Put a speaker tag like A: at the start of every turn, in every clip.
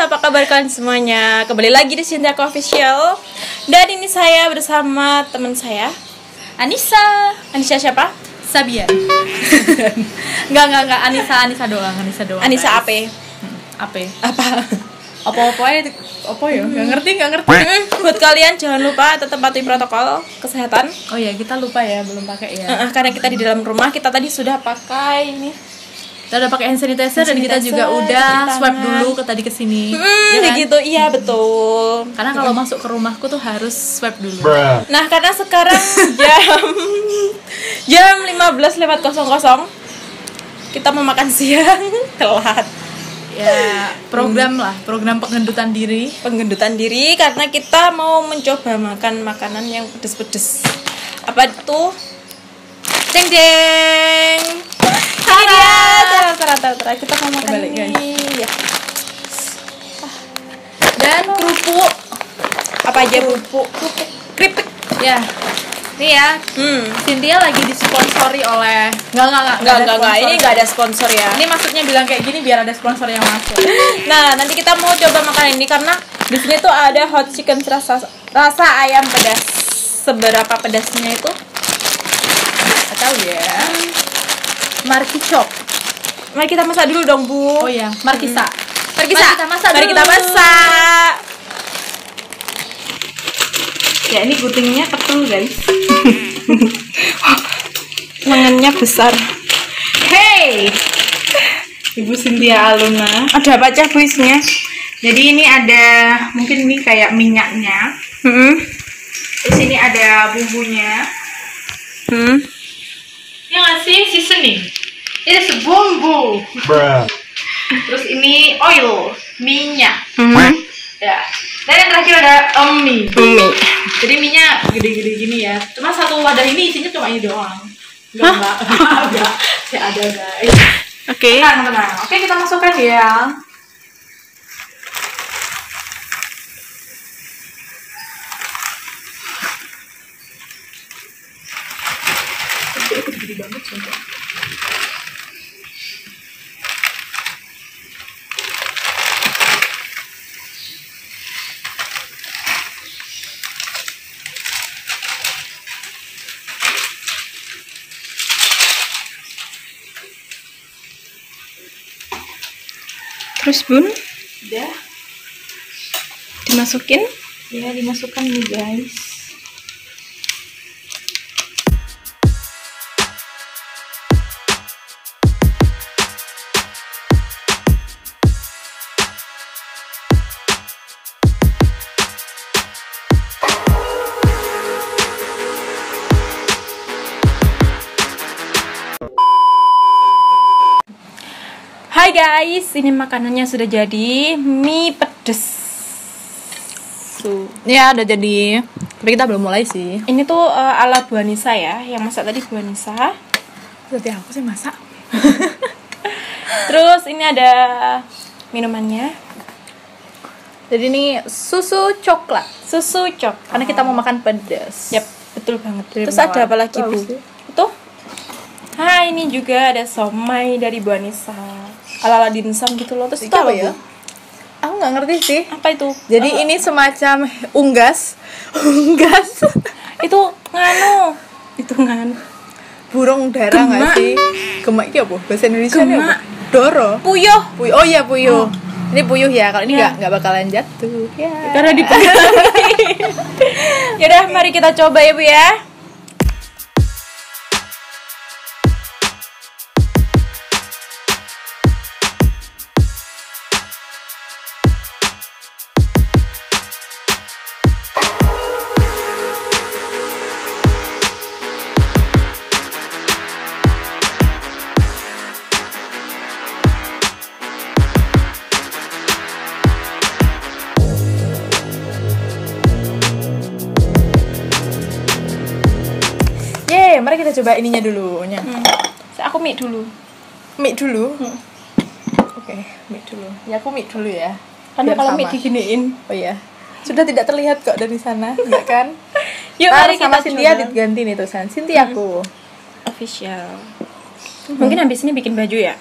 A: apa kabar kalian semuanya? Kembali lagi di Cynthia Official. Dan ini saya bersama teman saya
B: Anissa.
A: Anissa siapa?
B: Sabian. Enggak, Anissa doang.
A: Anissa AP.
B: Apa ya? Enggak ngerti.
A: Buat kalian jangan lupa tetap patuhi protokol kesehatan.
B: Oh ya, kita lupa ya, belum pakai ya.
A: Karena kita di dalam rumah, kita tadi sudah pakai ini.
B: Kita udah pakai hand sanitizer dan kita juga udah swipe dulu ke sini.
A: Ya kan? Gitu, iya betul.
B: Karena kalau masuk ke rumahku tuh harus swipe dulu.
A: Nah, karena sekarang jam 15:00 kita mau makan siang telat.
B: Ya, program penggendutan diri
A: Karena kita mau mencoba makan makanan yang pedes-pedes. Apa itu? Deng. Ini dia. Tara. Kita mau makan
B: Balik,
A: ini ya.
B: dan kerupuk.
A: Apa aja kerupuk? Keripik.
B: Ya. Nih ya. Cynthia lagi disponsori oleh
A: Enggak. Ini enggak ada sponsor ya.
B: Ini maksudnya bilang kayak gini biar ada sponsor yang masuk.
A: Nah, nanti kita mau coba makan ini karena di sini tuh ada hot chicken rasa ayam pedas. Seberapa pedasnya itu?
B: Nggak tahu ya. Markicop.
A: Mari kita masak dulu dong, Bu.
B: Oh iya, Markisa.
A: Mari
B: kita masak
A: Mari
B: dulu.
A: kita masak. Ya, ini guntingnya tebal, guys. Lengannya besar.
C: Hey, Ibu Cynthia Aluna.
A: Ada apa aja, Bu, isinya?
C: Jadi ini ada, mungkin ini kayak minyaknya. Terus ini ada bumbunya. Ini ngasih seasoning. Ini sebumbu. Terus ini oil, minyak. Ya. Dan yang terakhir ada mie. Jadi minyak gede-gede gini ya. Cuma satu wadah ini isinya cuma ini doang. Enggak. Ya ada, guys.
A: Oke.
C: Tenang. Oke, kita masukkan ya. Gede banget sumpah.
A: Terus, Bun,
C: Udah.
A: dimasukin.
C: Ya, dimasukkan nih, guys.
A: Hai guys, ini makanannya sudah jadi, mie pedes.
B: Ya, udah jadi. Tapi kita belum mulai sih.
A: Ini tuh ala Bu Anissa ya, yang masak tadi Bu Anissa.
B: Berarti aku sih masak.
A: Terus ini ada minumannya,
B: Jadi ini susu coklat.
A: susu cok.
B: Karena kita mau makan pedas.
A: Yap, betul banget.
B: Dari
A: Terus
B: bawah.
A: ada apa lagi, Bu?
B: Tahu sih.
A: Itu? Ini juga ada somai dari Bu Anissa. Ala-ala dimsum gitu loh. Terus itu apa ya?
B: Aku nggak ngerti sih.
A: Apa itu?
B: Jadi ini semacam unggas.
A: Itu nganu.
B: Burung dara nggak
A: Gemak.
B: sih? Gemak itu apa? Bahasa Indonesia ini apa?
A: Gemak.
B: Doro.
A: Puyuh.
B: Oh iya puyuh. Ini puyuh ya. Kalau ini nggak bakalan jatuh. Ya.
A: Karena dipegang. Yaudah, mari kita coba ya, Bu ya.
B: Mari kita coba ininya dulu.
A: Aku mie dulu.
B: Mie dulu. Oke, mie dulu. Ya aku mie dulu ya.
A: Karena
B: Biar
A: kalau
B: sama.
A: mie diginiin.
B: Oh iya. Sudah tidak terlihat kok dari sana, enggak kan?
A: Yuk, mari
B: sama
A: kita
B: Cynthia
A: coba.
B: diganti nih tulisan. Cynthia aku.
A: Official. Mungkin habis ini bikin baju ya.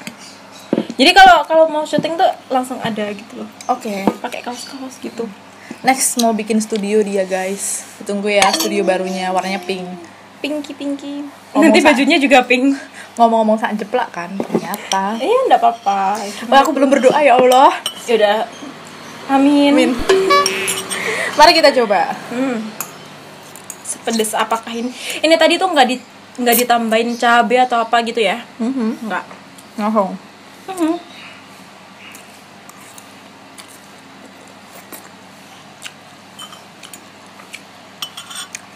A: Jadi kalau mau syuting tuh langsung ada gitu loh.
B: Oke.
A: Pakai kaos-kaos gitu.
B: Next mau bikin studio dia guys. Tunggu ya studio barunya warnanya pink.
A: Pinky.
B: Ngomong
A: Nanti
B: sa-
A: bajunya juga pink.
B: Ngomong-ngomong saat jeplak kan ternyata.
A: Enggak apa-apa.
B: Wah, aku belum berdoa ya Allah.
A: Ya udah. Amin.
B: Amin. Mari kita coba.
A: Sepedes apakah ini? Ini tadi tuh nggak ditambahin cabai atau apa gitu ya? Nggak.
B: Ngomong.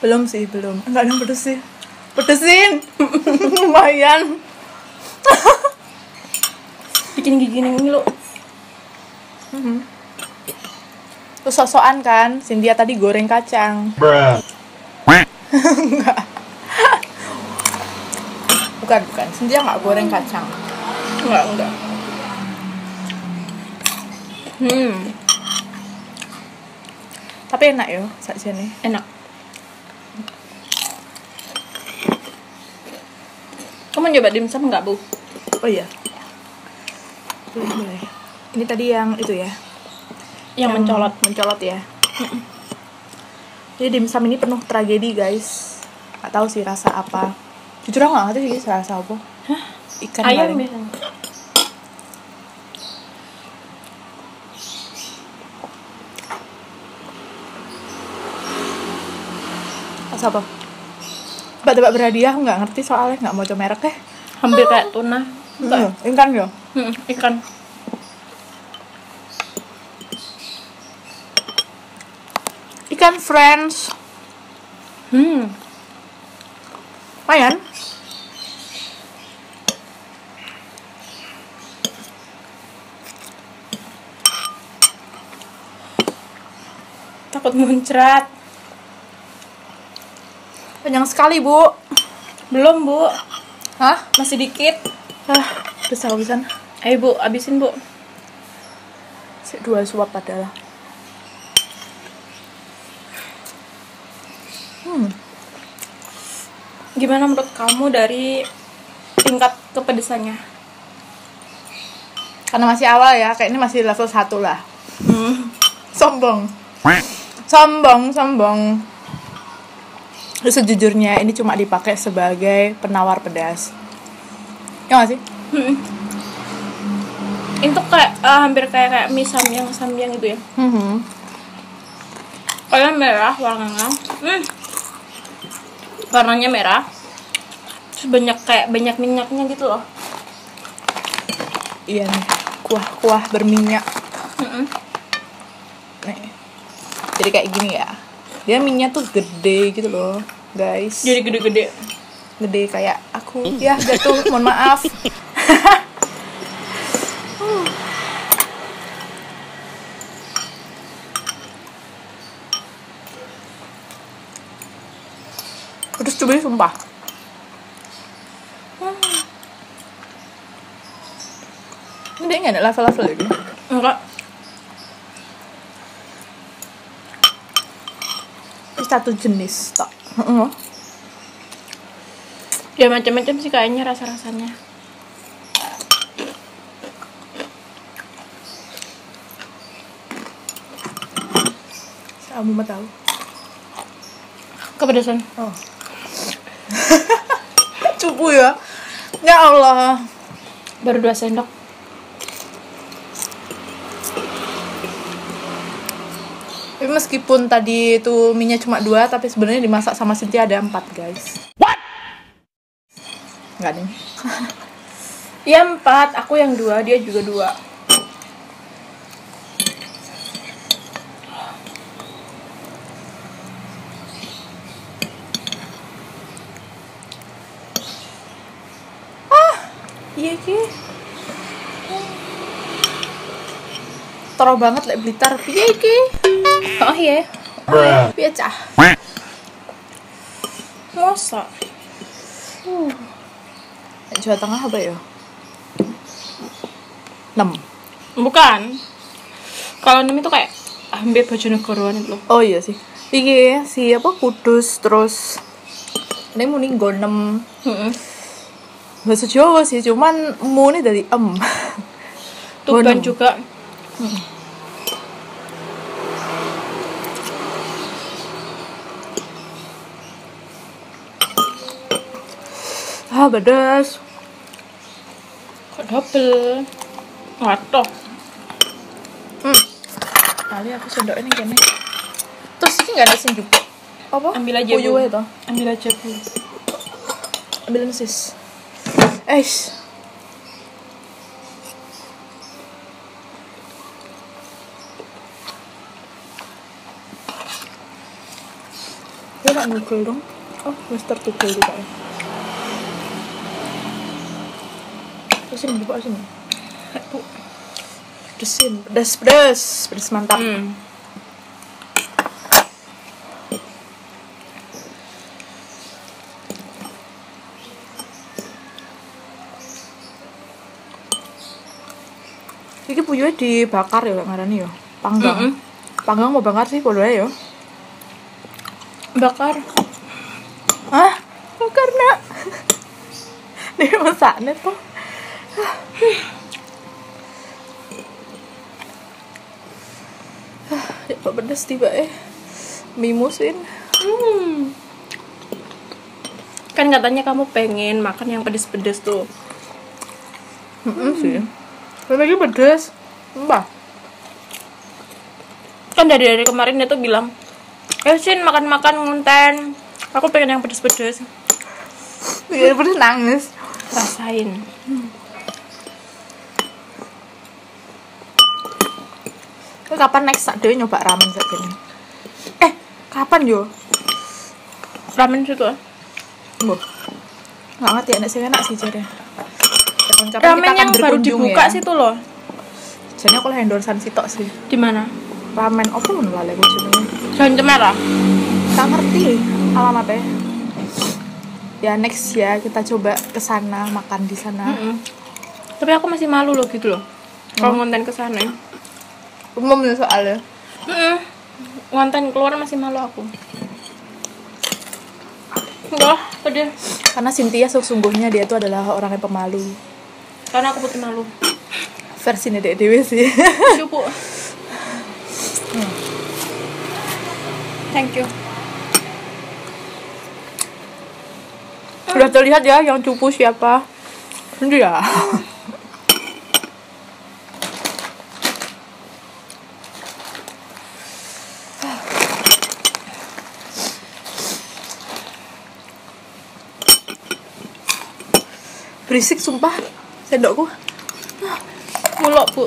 B: Belum sih, belum. Enggak ada yang pedes sih. Pedesin. Lumayan.
A: Bikin gigi ini lo.
B: Terus sok-sokan kan, Cynthia tadi goreng kacang. Enggak. Bukan. Cynthia nggak goreng kacang.
A: Enggak.
B: Tapi enak yo, saja nih.
A: Enak. Kamu nyoba dimsum nggak, Bu?
B: Oh iya. Boleh. Ini tadi yang itu ya.
A: Yang
B: mencolot ya. Jadi dimsum ini penuh tragedi guys. Gak tahu sih rasa apa. Jujur aku gak ngerti sih rasa apa. Ikan
A: ayam
B: paling.
A: biasanya.
B: Rasa apa? Tebak-tebak berhadiah aku gak ngerti soalnya gak mau coba merek deh.
A: Hampir kayak tuna.
B: Ikan ya?
A: Ikan.
B: Ikan French. Lumayan.
A: Takut muncrat.
B: Panjang sekali, Bu.
A: Belum, Bu.
B: Hah?
A: Masih dikit.
B: Udah habisan.
A: Ayo, Bu, abisin, Bu.
B: 2 suap adalah.
A: Gimana menurut kamu dari tingkat kepedesannya?
B: Karena masih awal ya, kayak ini masih level 1 lah. Sombong. Sejujurnya ini cuma dipakai sebagai penawar pedas. Ya nggak sih?
A: Itu kayak hampir kayak mie samyang gitu ya. Kayak merah warnanya. Warnanya merah. Terus banyak minyaknya gitu loh.
B: Iya nih, kuah berminyak. Nih. Jadi kayak gini ya. Dia minyak tuh gede gitu loh, guys.
A: Jadi gede-gede.
B: Gede kayak aku. Ya, jatuh, mohon maaf. Pedes coba sumpah. Ini dia nggak ada level-level ini.
A: Enggak.
B: Ini satu jenis tak.
A: Ya macam-macam sih kayaknya rasa-rasanya.
B: Kamu mau tahu?
A: Kepedesan.
B: Oh. Cupu ya. Ya Allah.
A: Baru 2 sendok.
B: Tapi meskipun tadi itu minyak cuma 2, tapi sebenarnya dimasak sama Cynthia ada 4, guys. What? Enggak nih.
A: Ya 4, aku yang 2, dia juga 2.
B: Iya ki. Toro banget lek Blitar. Piye iki?
A: Oh iya.
B: Piye cah?
A: Masa?
B: Jawa Tengah apa ya? 6.
A: Bukan. Kalau 6 itu kayak hampir Bojonegoroan itu loh.
B: Oh iya sih. Iki si apa Kudus terus ini muni nggo 6. Bahasa Jawa sih, cuman mu ini dari
A: Tuban juga.
B: Pedas.
A: Kok double? Waduh.
B: Kali aku sendok ini gini. Terus ini nggak ada sing juga. Apa?
A: Ambil aja,
B: Puyuh
A: Bu.
B: itu.
A: Ambil aja, Bu.
B: Ambil sis. Ya nak nugel dong. Oh, Mister Tugel juga ya. Terus ini dibawa sini.
A: Bu.
B: Pedas mantap. Iki puyuhnya dibakar ya ngarani ya. Panggang. Panggang mau bakar sih podo ae ya.
A: Bakar.
B: Bakar nak. Dia masaknya tuh. Ya pedas tiba mimusin.
A: Kan katanya kamu pengen makan yang pedes-pedes tuh.
B: Sih. Lagi pedas. Mbak.
A: Kan dari kemarin dia tuh bilang, Sin makan-makan ngonten. Aku pengen yang pedes-pedes.
B: Iya pedas nangis.
A: Rasain.
B: Kapan next sak dhewe nyoba ramen sak gini? Kapan yo?
A: Ramen situ.
B: Mbah. Nggak ngerti enak sih enak sih jare. Kapan-kapan
A: Ramen yang baru dibuka
B: ya.
A: situ loh.
B: Jane aku endorsan sitok sih.
A: Di mana?
B: Ramen apa ngono lali aku jenenge.
A: Jalan Cemara.
B: Tak ngerti alamatnya. Ya next ya kita coba ke sana makan di sana.
A: Tapi aku masih malu loh gitu loh. Kalau ngonten ke sana.
B: Umum soalnya.
A: Ngonten keluar masih malu aku. Enggak, udah.
B: Karena Cynthia sesungguhnya dia itu adalah orang yang pemalu.
A: Karena aku putih malu.
B: Versi Dek Dewi sih.
A: Cupu. Thank you.
B: Udah terlihat ya yang cupu siapa? Dia. Berisik sumpah sendokku.
A: Mulok, Bu.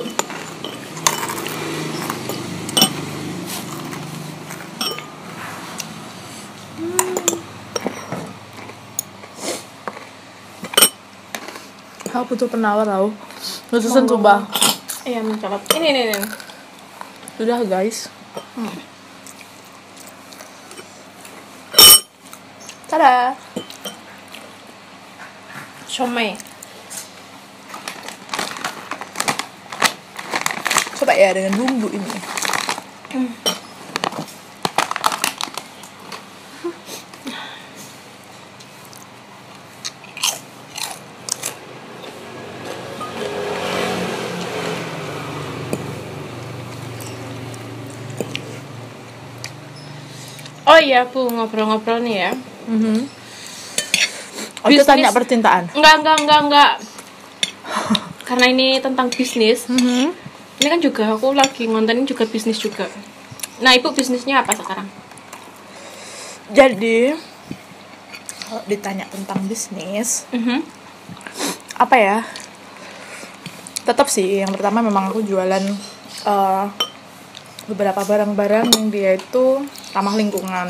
B: Aku butuh penawar tau. Nutusan sumpah.
A: Iya, mencolot. Ini.
B: Sudah guys. Tada.
A: Somai.
B: Coba ya dengan bumbu ini.
A: Oh iya, Bu, ngobrol-ngobrol nih ya.
B: Aku tanya percintaan.
A: Enggak. Karena ini tentang bisnis. Ini kan juga aku lagi ngontenin juga bisnis juga. Nah, Ibu bisnisnya apa sekarang?
B: Jadi kalau ditanya tentang bisnis, apa ya? Tetap sih yang pertama memang aku jualan beberapa barang-barang yang dia itu ramah lingkungan.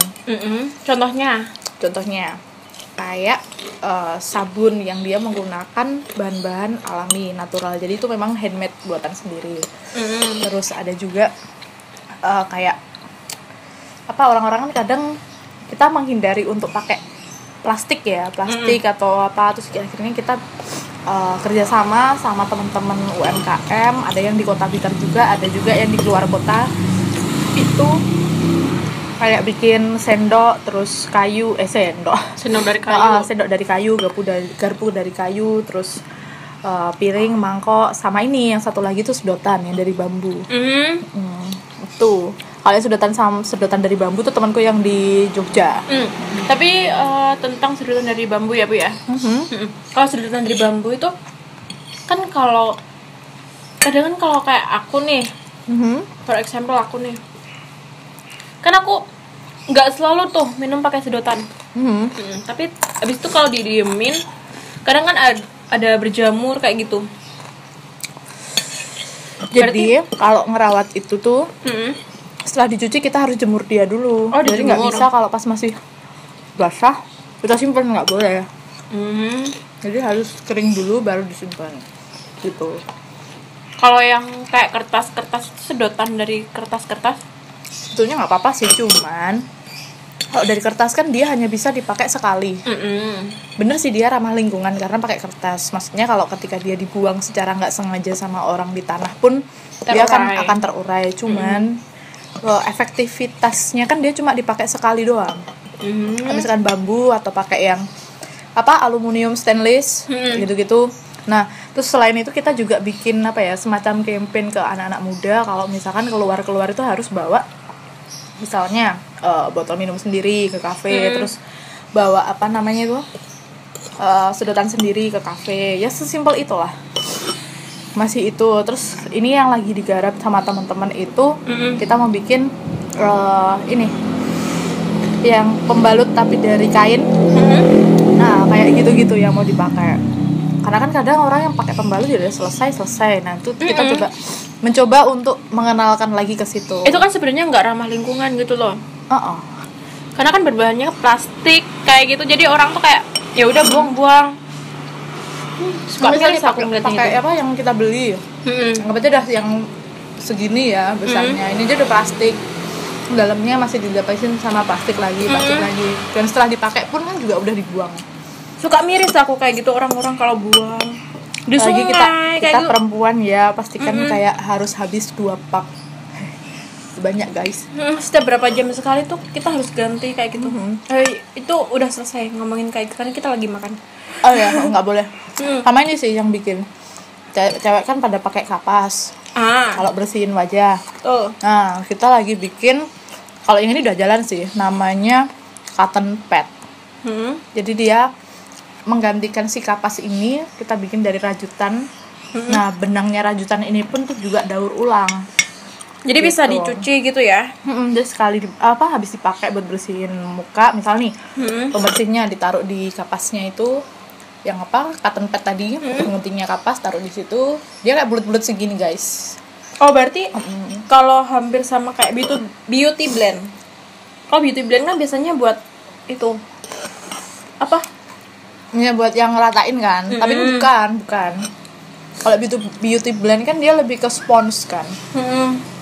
B: Contohnya kayak sabun yang dia menggunakan bahan-bahan alami, natural. Jadi itu memang handmade buatan sendiri. Terus ada juga kayak apa, orang-orang kan kadang kita menghindari untuk pakai plastik atau apa, terus akhirnya kita kerjasama sama teman-teman UMKM, ada yang di Kota Blitar juga, ada juga yang di luar kota. Itu kayak bikin sendok, terus kayu, sendok
A: Sendok dari kayu.
B: Sendok dari kayu, garpu dari kayu, terus piring, mangkok, sama ini yang satu lagi tuh sedotan yang dari bambu. Tuh kalau yang sedotan dari bambu tuh temanku yang di Jogja.
A: Tapi tentang sedotan dari bambu ya Bu ya. Kalau sedotan dari bambu itu kan kalau kadang kan kalau kayak aku nih, for example aku nih, kan aku nggak selalu tuh minum pakai sedotan. Tapi abis itu kalau didiemin, kadang kan ada berjamur kayak gitu.
B: Jadi kalau ngerawat itu tuh setelah dicuci kita harus jemur dia dulu. Jadi nggak bisa kalau pas masih basah kita simpan, nggak boleh. Jadi harus kering dulu baru disimpan gitu.
A: Kalau yang kayak kertas-kertas sedotan dari kertas-kertas
B: sebetulnya nggak apa-apa sih, cuman kalau dari kertas kan dia hanya bisa dipakai sekali. Bener sih dia ramah lingkungan karena pakai kertas. Maksudnya kalau ketika dia dibuang secara nggak sengaja sama orang di tanah pun dia akan terurai. Cuman efektivitasnya kan dia cuma dipakai sekali doang. Misalkan bambu atau pakai yang aluminium stainless gitu-gitu. Nah, terus selain itu kita juga bikin semacam campaign ke anak-anak muda kalau misalkan keluar itu harus bawa misalnya botol minum sendiri ke kafe, terus bawa sedotan sendiri ke kafe. Ya sesimpel itulah. Masih itu. Terus ini yang lagi digarap sama teman-teman itu kita mau bikin ini yang pembalut tapi dari kain. Nah, kayak gitu-gitu yang mau dipakai. Karena kan kadang orang yang pakai pembalut udah selesai. Nah, itu kita mencoba untuk mengenalkan lagi ke situ.
A: Itu kan sebenarnya nggak ramah lingkungan gitu loh. Karena kan berbahannya plastik kayak gitu. Jadi orang tuh kayak ya udah buang-buang. Suka miris aku ngeliatnya
B: pakai apa yang kita beli. Anggap aja dah yang segini ya besarnya. Ini aja udah plastik. Dalamnya masih dilapisin sama plastik lagi. Dan setelah dipakai pun kan juga udah dibuang.
A: Suka miris aku kayak gitu orang-orang kalau buang di
B: lagi
A: sungai,
B: kita perempuan ya pastikan kayak harus habis 2 pak banyak guys.
A: Setiap berapa jam sekali tuh kita harus ganti kayak gitu. Itu udah selesai ngomongin kayak gitu, kan kita lagi makan.
B: Oh ya, nggak boleh. Sama ini sih yang bikin cewek kan pada pakai kapas kalau bersihin wajah. Nah, kita lagi bikin, kalau yang ini udah jalan sih, namanya cotton pad. Jadi dia menggantikan si kapas ini, kita bikin dari rajutan. Nah, benangnya rajutan ini pun tuh juga daur ulang.
A: Jadi gitu. Bisa dicuci gitu ya?
B: Jadi sekali habis dipakai buat bersihin muka, misal nih pembersihnya ditaruh di kapasnya itu, yang cotton pad tadi, penguntingnya kapas taruh di situ, dia kayak bulat-bulat segini guys.
A: Oh berarti kalau hampir sama kayak beauty blend. Kalau beauty blend kan biasanya buat itu
B: Ya buat yang ngeratain kan, tapi ini bukan. Kalau beauty blend kan dia lebih ke spons kan.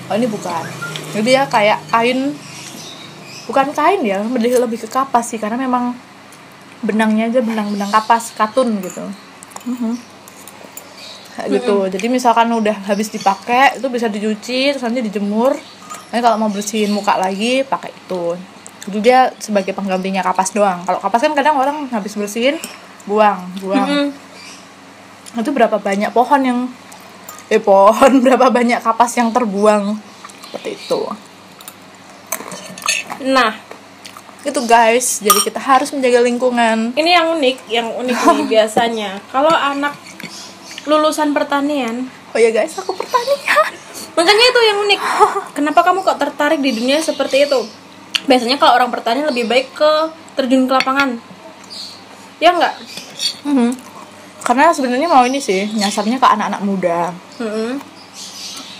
B: Oh ini bukan. Jadi dia kayak kain, bukan kain ya, lebih ke kapas sih, karena memang benangnya aja benang kapas, katun gitu. Gitu. Jadi misalkan udah habis dipakai itu bisa dicuci, terus nanti dijemur. Nanti kalau mau bersihin muka lagi pakai itu. Jadi dia sebagai penggantinya kapas doang. Kalau kapas kan kadang orang habis bersihin buang. Itu berapa banyak berapa banyak kapas yang terbuang seperti itu.
A: Nah,
B: itu guys. Jadi kita harus menjaga lingkungan.
A: Ini yang unik nih biasanya. Kalau anak lulusan pertanian,
B: oh ya guys, aku pertanian.
A: Makanya itu yang unik. Kenapa kamu kok tertarik di dunia seperti itu? Biasanya kalau orang pertanian lebih baik ke terjun ke lapangan. Ya enggak?
B: Karena sebenarnya mau ini sih, nyasarnya ke anak-anak muda.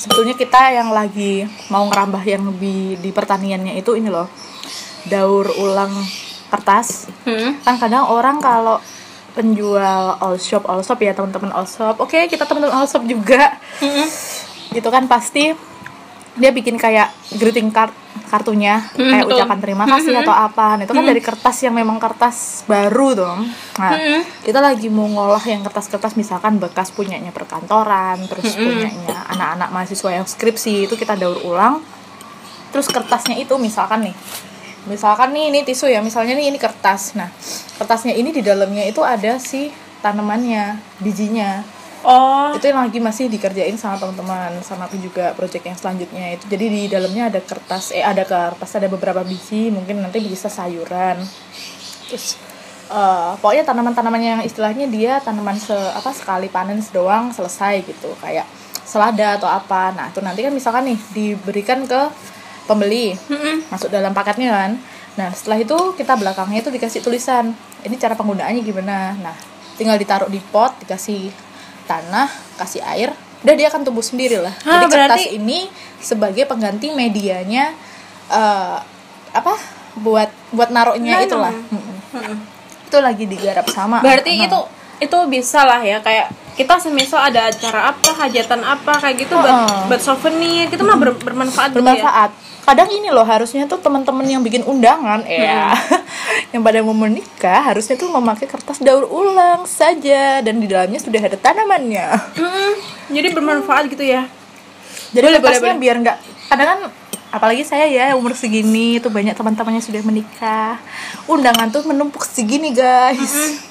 B: Sebetulnya kita yang lagi mau ngerambah yang lebih di pertaniannya itu ini loh, daur ulang kertas. Kan kadang orang kalau penjual all shop ya, teman-teman all shop. Oke, kita teman-teman all shop juga. Itu kan pasti dia bikin kayak greeting card, kartunya kayak betul. Ucapan terima kasih atau apa. Nah, itu kan dari kertas yang memang kertas baru dong. Nah, kita lagi mau ngolah yang kertas-kertas misalkan bekas punyanya perkantoran, terus punyanya anak-anak mahasiswa yang skripsi, itu kita daur ulang. Terus kertasnya itu misalkan nih ini tisu ya, misalnya nih ini kertas. Nah, kertasnya ini di dalamnya itu ada si tanamannya, bijinya.
A: Oh.
B: Itu yang lagi masih dikerjain sama teman-teman, sama aku juga project yang selanjutnya itu. Jadi di dalamnya ada ada beberapa biji, mungkin nanti bisa sayuran. Terus pokoknya tanaman-tanaman yang istilahnya dia tanaman sekali panen doang selesai gitu, kayak selada atau apa. Nah itu nanti kan misalkan nih diberikan ke pembeli, masuk dalam paketnya kan. Nah setelah itu kita belakangnya itu dikasih tulisan ini cara penggunaannya gimana. Nah tinggal ditaruh di pot, dikasih tanah, kasih air, udah dia akan tumbuh sendiri lah. Jadi kertas ini sebagai pengganti medianya buat naruhnya itulah. Itu lagi digarap sama.
A: Berarti itu bisa lah ya, kayak kita semisal ada acara apa, hajatan apa kayak gitu buat souvenir, itu mah bermanfaat gitu ya.
B: Kadang ini loh, harusnya tuh teman-teman yang bikin undangan yang pada mau menikah harusnya tuh memakai kertas daur ulang saja, dan di dalamnya sudah ada tanamannya.
A: Jadi bermanfaat gitu ya.
B: Jadi lepasnya biar nggak, kadang kan apalagi saya ya umur segini tuh banyak teman-temannya sudah menikah, undangan tuh menumpuk segini guys.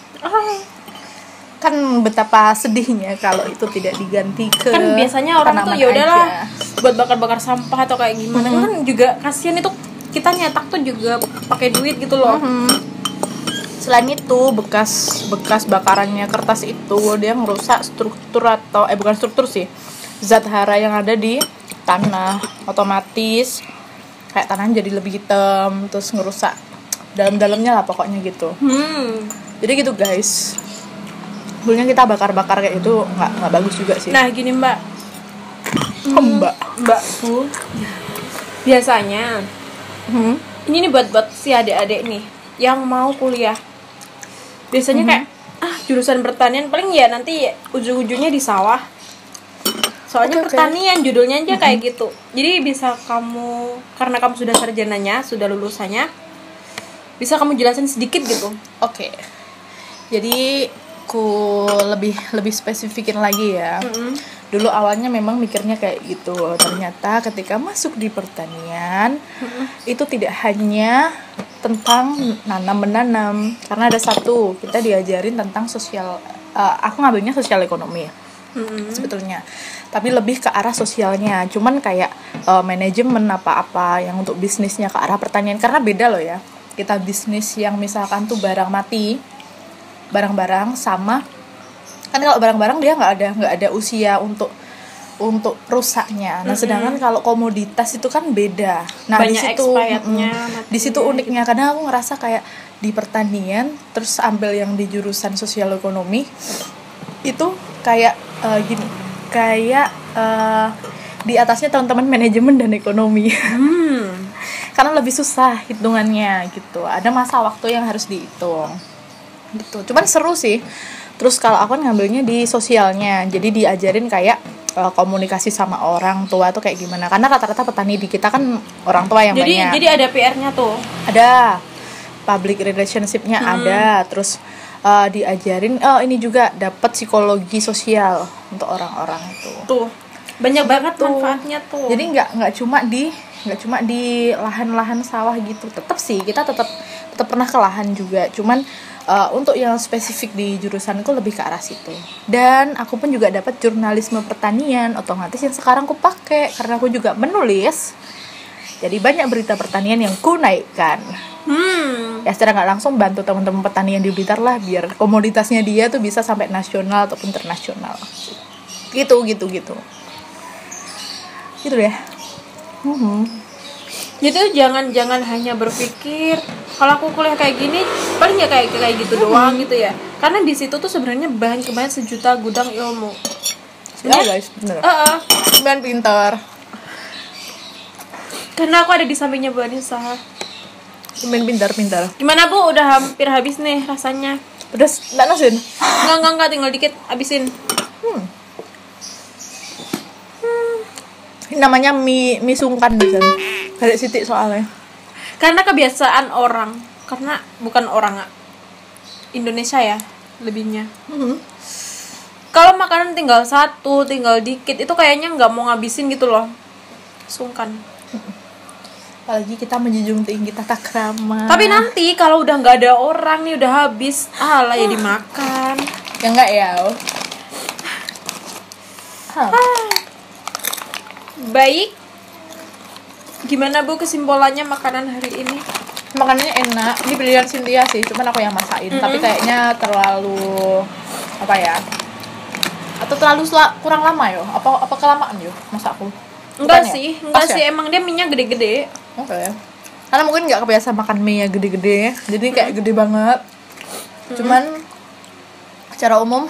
B: Kan betapa sedihnya kalau itu tidak diganti ke
A: kan biasanya orang tuh ya udahlah buat bakar-bakar sampah atau kayak gimana. Kan juga kasihan itu, kita nyetak tuh juga pakai duit gitu loh.
B: Selain itu bekas bakarannya kertas itu dia merusak struktur atau bukan struktur sih, zat hara yang ada di tanah. Otomatis kayak tanahnya jadi lebih hitam, terus ngerusak dalam-dalamnya lah pokoknya gitu. Jadi gitu guys, sebenarnya kita bakar-bakar kayak itu nggak bagus juga sih.
A: Nah gini mbak, mbakku biasanya ini nih buat si adik-adik nih yang mau kuliah, biasanya kayak jurusan pertanian paling ya nanti ujung-ujungnya di sawah. Soalnya pertanian judulnya aja kayak gitu. Jadi bisa kamu, karena kamu sudah sarjananya, sudah lulusannya, bisa kamu jelasin sedikit gitu.
B: Oke. Jadi aku lebih spesifikin lagi ya. Dulu awalnya memang mikirnya kayak gitu. Ternyata ketika masuk di pertanian itu tidak hanya tentang nanam-menanam, karena ada satu, kita diajarin tentang sosial. Aku ngambilnya sosial ekonomi sebetulnya, tapi lebih ke arah sosialnya. Cuman kayak manajemen apa-apa yang untuk bisnisnya ke arah pertanian, karena beda loh ya. Kita bisnis yang misalkan tuh barang mati, barang-barang sama, kan kalau barang-barang dia nggak ada usia untuk rusaknya. Nah sedangkan kalau komoditas itu kan beda. Nah di situ uniknya. Kadang aku ngerasa kayak di pertanian terus ambil yang di jurusan sosial ekonomi itu kayak di atasnya teman-teman manajemen dan ekonomi. Karena lebih susah hitungannya gitu. Ada masa waktu yang harus dihitung gitu. Cuman seru sih. Terus kalau aku ngambilnya di sosialnya, jadi diajarin kayak komunikasi sama orang tua tuh kayak gimana. Karena rata-rata petani di kita kan orang tua yang banyak.
A: Jadi ada PR-nya tuh.
B: Ada public relationship-nya ada. Terus diajarin ini juga dapat psikologi sosial untuk orang-orang itu. Tuh.
A: Banyak banget manfaatnya tuh.
B: Jadi nggak cuma di lahan-lahan sawah gitu. Tetap sih kita tetap pernah ke lahan juga. Cuman untuk yang spesifik di jurusanku lebih ke arah situ. Dan aku pun juga dapat jurnalisme pertanian, otomatis yang sekarang aku pakai karena aku juga menulis. Jadi banyak berita pertanian yang ku naikkan. Ya secara nggak langsung bantu teman-teman petani yang di Blitar lah, biar komoditasnya dia tuh bisa sampai nasional ataupun internasional. Gitu deh.
A: Jadi jangan hanya berpikir kalau aku kuliah kayak gini paling ya kayak gitu doang gitu ya. Karena di situ tuh sebenarnya bahan sejuta gudang ilmu.
B: Sebenarnya guys, bener. Bahan pintar.
A: Karena aku ada di sampingnya Bu Anissa.
B: Main pintar.
A: Gimana Bu? Udah hampir habis nih rasanya.
B: Udah enggak nasin?
A: Enggak, tinggal dikit habisin.
B: Ini namanya mie sungkan bisa. Balik sitik soalnya.
A: Karena kebiasaan orang, karena bukan orang Indonesia ya lebihnya. Kalau makanan tinggal satu, tinggal dikit, itu kayaknya nggak mau ngabisin gitu loh. Sungkan.
B: Apalagi kita menjunjung tinggi tata krama.
A: Tapi nanti kalau udah nggak ada orang nih, udah habis, ya dimakan.
B: Ya enggak ya.
A: Baik. Gimana Bu kesimpulannya makanan hari ini?
B: Makanannya enak. Ini pilihan Cynthia sih, cuman aku yang masakin. Tapi kayaknya terlalu apa ya? Atau terlalu kurang lama yo? Apa kelamaan yo masakku?
A: Enggak
B: Bukan
A: sih,
B: ya?
A: enggak
B: Pas
A: sih.
B: ya?
A: Emang dia minyak gede-gede.
B: Oke. Karena mungkin nggak kebiasa makan mie yang gede-gede, jadi kayak gede banget. Cuman secara umum,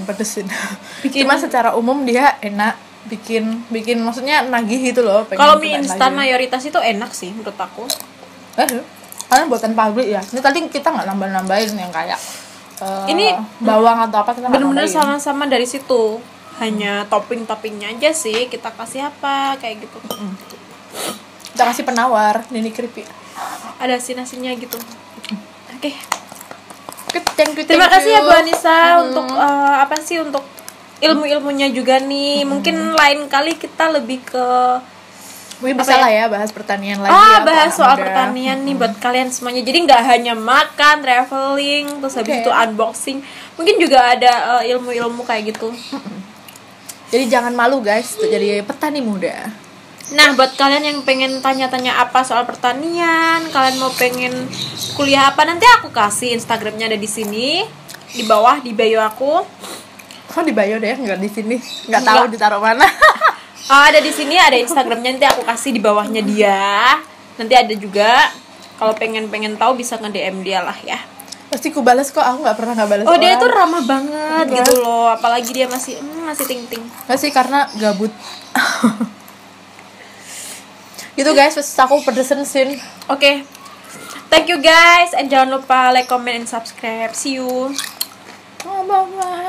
B: pedesin. Cuman secara umum dia enak, bikin maksudnya nagih gitu loh. pengen
A: Kalau
B: cobain
A: mie instan
B: lagi.
A: mayoritas itu enak sih menurut aku.
B: Karena buatan pabrik ya. Ini tadi kita nggak nambah-nambahin yang kayak
A: Ini
B: bawang atau apa, kita nggak
A: Bener-bener
B: nambahin.
A: sama-sama dari situ. Hanya topping-toppingnya aja sih. Kita kasih apa kayak gitu.
B: Kita kasih penawar, ini creepy.
A: Ada nasinya gitu. Oke.
B: Thank you.
A: Terima kasih ya Bu Anissa untuk apa sih untuk ilmu-ilmunya juga nih. Mungkin lain kali kita lebih ke
B: Mungkin
A: apa
B: bisa
A: ya?
B: lah ya bahas pertanian lagi ya,
A: bahas
B: anak
A: soal
B: muda.
A: pertanian nih buat kalian semuanya. Jadi nggak hanya makan, traveling, terus habis
B: Oke.
A: itu unboxing. Mungkin juga ada ilmu-ilmu kayak gitu.
B: Jadi jangan malu guys untuk jadi petani muda.
A: Nah, buat kalian yang pengen tanya-tanya apa soal pertanian, kalian mau pengen kuliah apa, nanti aku kasih Instagramnya ada di sini, di bawah di bio aku.
B: Oh di bio deh, nggak di sini, nggak
A: Nggak.
B: tahu ditaruh mana.
A: Ada di sini, ada Instagramnya, nanti aku kasih di bawahnya dia. Nanti ada juga. Kalau pengen tahu bisa nge-DM dia lah ya.
B: Pasti ku balas kok, aku nggak pernah nggak balas.
A: Oh, dia
B: orang.
A: tuh ramah banget
B: Iya.
A: gitu loh. Apalagi dia masih ting-ting.
B: Nggak sih, karena gabut. Gitu guys, terus aku pedesin sin.
A: Oke. Thank you guys, and jangan lupa like, comment, and subscribe. See you.
B: Bye bye.